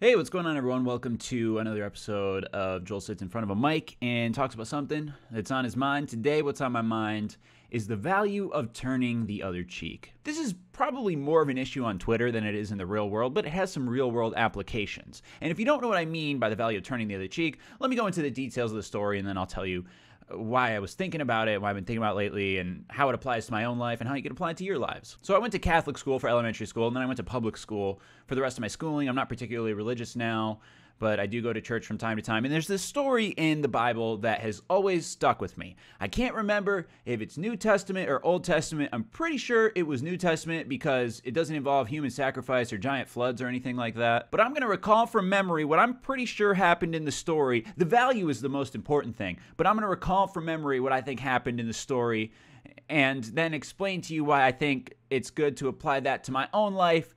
Hey, what's going on, everyone? Welcome to another episode of Joel Sits in Front of a Mic and talks about something that's on his mind. Today, what's on my mind is the value of turning the other cheek. This is probably more of an issue on Twitter than it is in the real world, but it has some real-world applications. And if you don't know what I mean by the value of turning the other cheek, let me go into the details of the story, and then I'll tell you why I was thinking about it, why I've been thinking about it lately, and how it applies to my own life and how you can apply it to your lives. So I went to Catholic school for elementary school, and then I went to public school for the rest of my schooling. I'm not particularly religious now, but I do go to church from time to time. And there's this story in the Bible that has always stuck with me. I can't remember if it's New Testament or Old Testament. I'm pretty sure it was New Testament because it doesn't involve human sacrifice or giant floods or anything like that. But I'm going to recall from memory what I'm pretty sure happened in the story. The value is the most important thing, but I'm going to recall from memory what I think happened in the story and then explain to you why I think it's good to apply that to my own life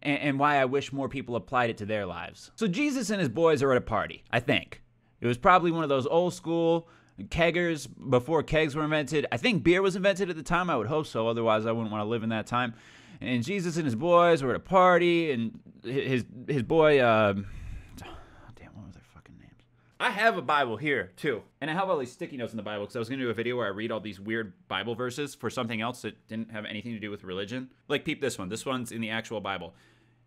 and why I wish more people applied it to their lives. So Jesus and his boys are at a party, I think. It was probably one of those old school keggers before kegs were invented. I think beer was invented at the time. I would hope so. Otherwise, I wouldn't want to live in that time. And Jesus and his boys were at a party, and his boy, damn, what were their fucking names? I have a Bible here, too. And I have all these sticky notes in the Bible because I was going to do a video where I read all these weird Bible verses for something else that didn't have anything to do with religion. Like, peep this one. This one's in the actual Bible.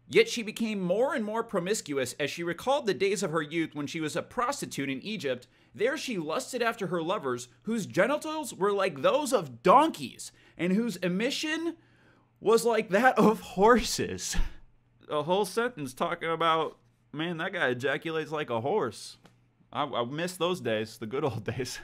Yet she became more and more promiscuous as she recalled the days of her youth when she was a prostitute in Egypt. There she lusted after her lovers, whose genitals were like those of donkeys, and whose emission was like that of horses. A whole sentence talking about, man, that guy ejaculates like a horse. I miss those days, the good old days.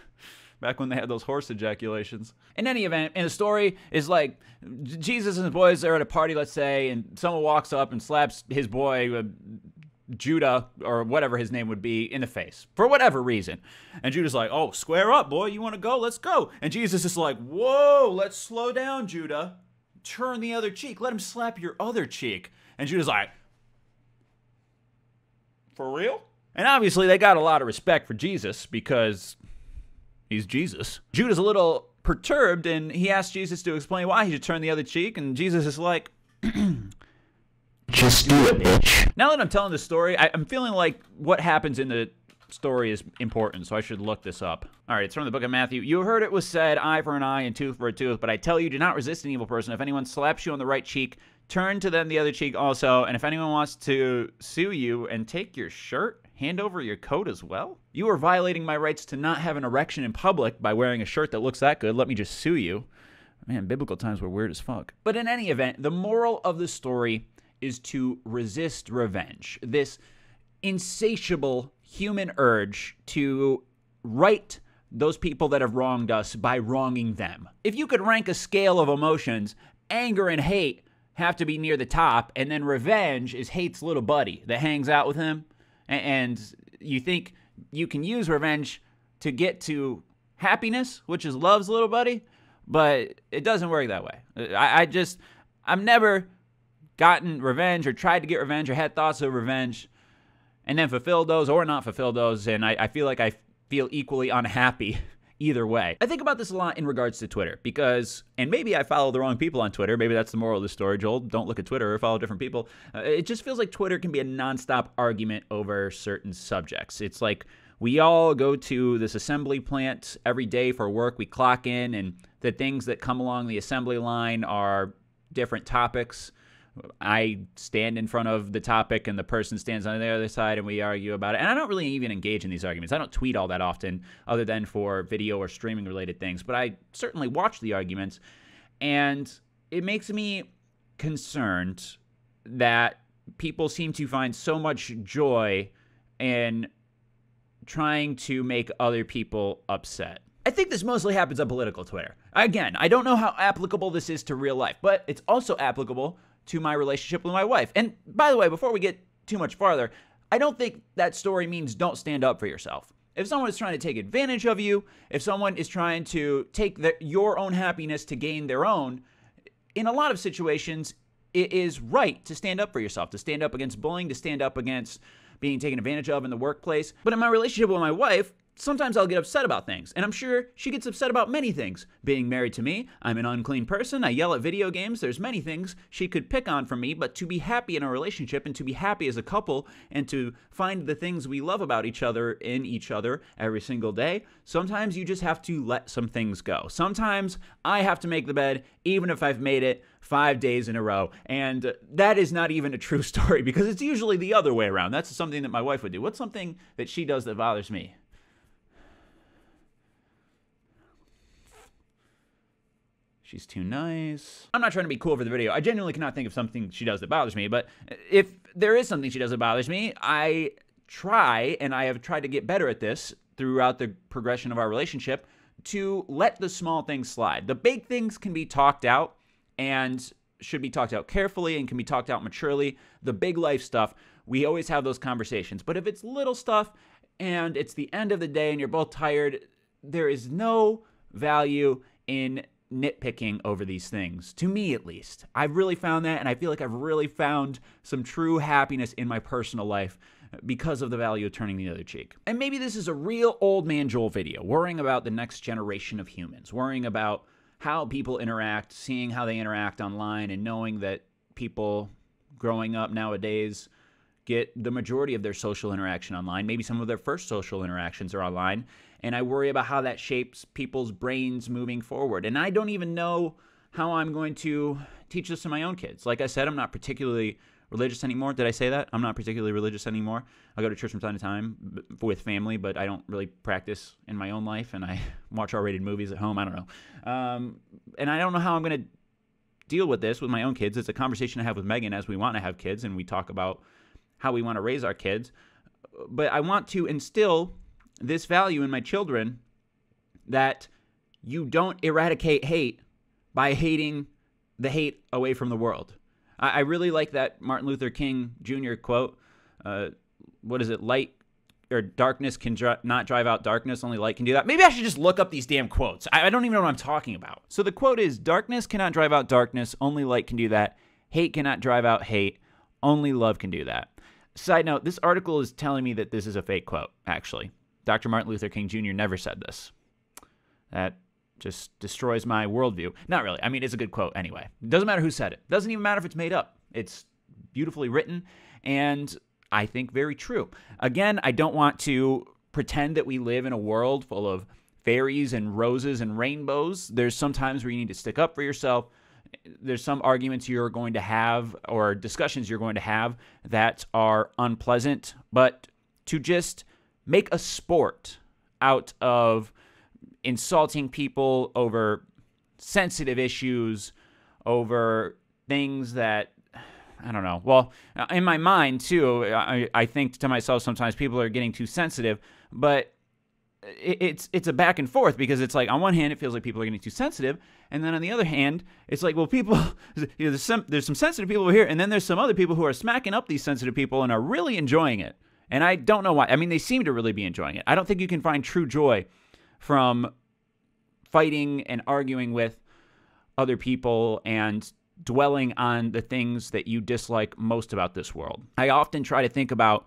Back when they had those horse ejaculations. In any event, in the story is like Jesus and his boys are at a party, let's say, and someone walks up and slaps his boy, Judah, or whatever his name would be, in the face for whatever reason. And Judah's like, oh, square up, boy. You want to go? Let's go. And Jesus is like, whoa, let's slow down, Judah. Turn the other cheek. Let him slap your other cheek. And Judah's like, for real? And obviously they got a lot of respect for Jesus because he's Jesus. Judah's a little perturbed, and he asks Jesus to explain why he should turn the other cheek, and Jesus is like, just do it, bitch. Now that I'm telling the story, I'm feeling like what happens in the story is important, so I should look this up. All right, it's from the book of Matthew. You heard it was said, eye for an eye and tooth for a tooth, but I tell you, do not resist an evil person. If anyone slaps you on the right cheek, turn to them the other cheek also, and if anyone wants to sue you and take your shirt, hand over your coat as well? You are violating my rights to not have an erection in public by wearing a shirt that looks that good. Let me just sue you. Man, biblical times were weird as fuck. But in any event, the moral of the story is to resist revenge. This insatiable human urge to right those people that have wronged us by wronging them. If you could rank a scale of emotions, anger and hate have to be near the top, and then revenge is hate's little buddy that hangs out with him. And you think you can use revenge to get to happiness, which is love's little buddy, but it doesn't work that way. I've never gotten revenge or tried to get revenge or had thoughts of revenge and then fulfilled those or not fulfilled those, and I feel like I feel equally unhappy either way. I think about this a lot in regards to Twitter because, and maybe I follow the wrong people on Twitter. Maybe that's the moral of the story, Joel. Don't look at Twitter or follow different people. It just feels like Twitter can be a nonstop argument over certain subjects. It's like we all go to this assembly plant every day for work. We clock in, and the things that come along the assembly line are different topics. I stand in front of the topic and the person stands on the other side and we argue about it. And I don't really even engage in these arguments. I don't tweet all that often other than for video or streaming related things. But I certainly watch the arguments, and it makes me concerned that people seem to find so much joy in trying to make other people upset. I think this mostly happens on political Twitter. Again, I don't know how applicable this is to real life, but it's also applicable to my relationship with my wife. And by the way, before we get too much farther, I don't think that story means don't stand up for yourself. If someone is trying to take advantage of you, if someone is trying to take your own happiness to gain their own, in a lot of situations, it is right to stand up for yourself, to stand up against bullying, to stand up against being taken advantage of in the workplace. But in my relationship with my wife, sometimes I'll get upset about things, and I'm sure she gets upset about many things. Being married to me, I'm an unclean person, I yell at video games, there's many things she could pick on from me, but to be happy in a relationship and to be happy as a couple and to find the things we love about each other in each other every single day, sometimes you just have to let some things go. Sometimes I have to make the bed, even if I've made it 5 days in a row, and that is not even a true story because it's usually the other way around. That's something that my wife would do. What's something that she does that bothers me? She's too nice. I'm not trying to be cool for the video. I genuinely cannot think of something she does that bothers me, but if there is something she does that bothers me, I try, and I have tried to get better at this throughout the progression of our relationship, to let the small things slide. The big things can be talked out and should be talked out carefully and can be talked out maturely. The big life stuff, we always have those conversations. But if it's little stuff and it's the end of the day and you're both tired, there is no value in nitpicking over these things, to me at least. I've really found that, and I feel like I've really found some true happiness in my personal life because of the value of turning the other cheek. And maybe this is a real old man Joel video, worrying about the next generation of humans, worrying about how people interact, seeing how they interact online, and knowing that people growing up nowadays get the majority of their social interaction online. Maybe some of their first social interactions are online. And I worry about how that shapes people's brains moving forward. And I don't even know how I'm going to teach this to my own kids. Like I said, I'm not particularly religious anymore. Did I say that? I'm not particularly religious anymore. I go to church from time to time with family, but I don't really practice in my own life. And I watch R-rated movies at home. I don't know. And I don't know how I'm going to deal with this with my own kids. It's a conversation I have with Megan as we want to have kids, and we talk about how we want to raise our kids. But I want to instill this value in my children that you don't eradicate hate by hating the hate away from the world. I really like that Martin Luther King Jr. quote. What is it? Light or darkness can not drive out darkness, only light can do that. Maybe I should just look up these damn quotes. I don't even know what I'm talking about. So the quote is, darkness cannot drive out darkness, only light can do that. Hate cannot drive out hate, only love can do that. Side note, this article is telling me that this is a fake quote, actually. Dr. Martin Luther King Jr. never said this. That just destroys my worldview. Not really. I mean, it's a good quote anyway. Doesn't matter who said it. Doesn't even matter if it's made up. It's beautifully written, and I think very true. Again, I don't want to pretend that we live in a world full of fairies and roses and rainbows. There's some times where you need to stick up for yourself. There's some arguments you're going to have or discussions you're going to have that are unpleasant, but to just make a sport out of insulting people over sensitive issues, over things that, I don't know. Well, in my mind, too, I think to myself sometimes people are getting too sensitive, but it's a back and forth because it's like on one hand, it feels like people are getting too sensitive, and then on the other hand, it's like, well, people, there's some sensitive people over here, and then there's some other people who are smacking up these sensitive people and are really enjoying it. And I don't know why. I mean, they seem to really be enjoying it. I don't think you can find true joy from fighting and arguing with other people and dwelling on the things that you dislike most about this world. I often try to think about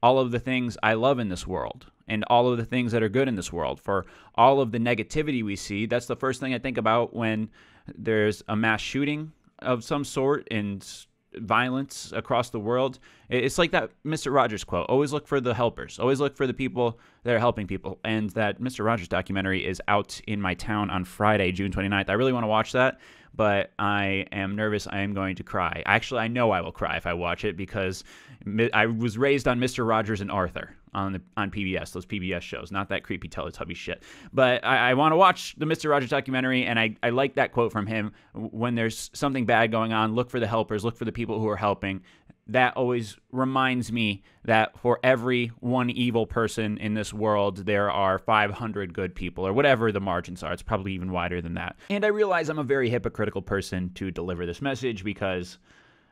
all of the things I love in this world and all of the things that are good in this world. For all of the negativity we see, that's the first thing I think about when there's a mass shooting of some sort and violence across the world. It's like that Mr. Rogers quote, always look for the helpers, always look for the people that are helping people. And that Mr. Rogers documentary is out in my town on Friday, June 29th. I really want to watch that, but I am nervous I am going to cry. Actually, I know I will cry if I watch it because I was raised on Mr. Rogers and Arthur on PBS, those PBS shows, not that creepy Teletubby shit. But I want to watch the Mr. Rogers documentary, and I like that quote from him. When there's something bad going on, look for the helpers, look for the people who are helping. That always reminds me that for every one evil person in this world, there are 500 good people, or whatever the margins are. It's probably even wider than that. And I realize I'm a very hypocritical person to deliver this message because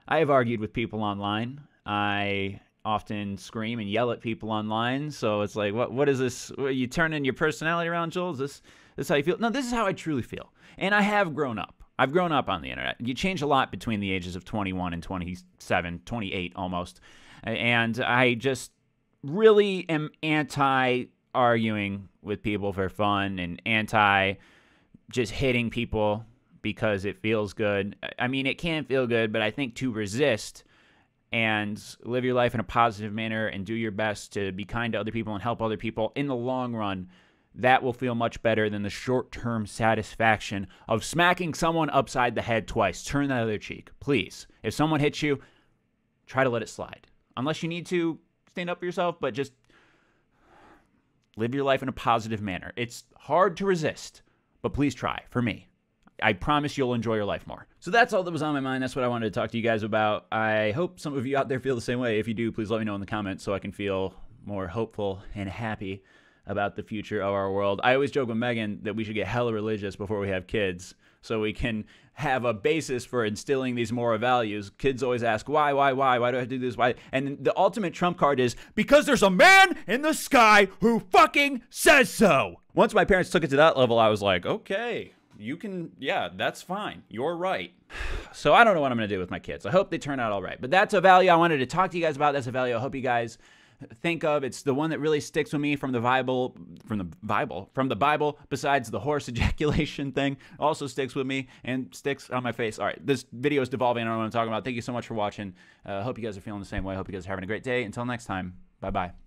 I have argued with people online. I often scream and yell at people online. So it's like, what is this? You turning your personality around, Joel? Is this how you feel? No, this is how I truly feel. And I have grown up. I've grown up on the internet. You change a lot between the ages of 21 and 27, 28 almost. And I just really am anti arguing with people for fun and anti just hitting people because it feels good. I mean, it can feel good, but I think to resist and live your life in a positive manner and do your best to be kind to other people and help other people in the long run, that will feel much better than the short-term satisfaction of smacking someone upside the head twice. Turn the other cheek, please. If someone hits you, try to let it slide. Unless you need to stand up for yourself, but just live your life in a positive manner. It's hard to resist, but please try, for me. I promise you'll enjoy your life more. So that's all that was on my mind. That's what I wanted to talk to you guys about. I hope some of you out there feel the same way. If you do, please let me know in the comments so I can feel more hopeful and happy about the future of our world. I always joke with Megan that we should get hella religious before we have kids so we can have a basis for instilling these moral values. Kids always ask, why do I have to do this? Why? And the ultimate trump card is, because there's a man in the sky who fucking says so. Once my parents took it to that level, I was like, okay, you can, yeah, that's fine. You're right. So I don't know what I'm going to do with my kids. I hope they turn out all right. But that's a value I wanted to talk to you guys about. That's a value I hope you guys think of. It's the one that really sticks with me from the Bible, besides the horse ejaculation thing. Also sticks with me and sticks on my face. All right, this video is devolving. I don't know what I'm talking about. Thank you so much for watching. Hope you guys are feeling the same way. Hope you guys are having a great day. Until next time, bye-bye.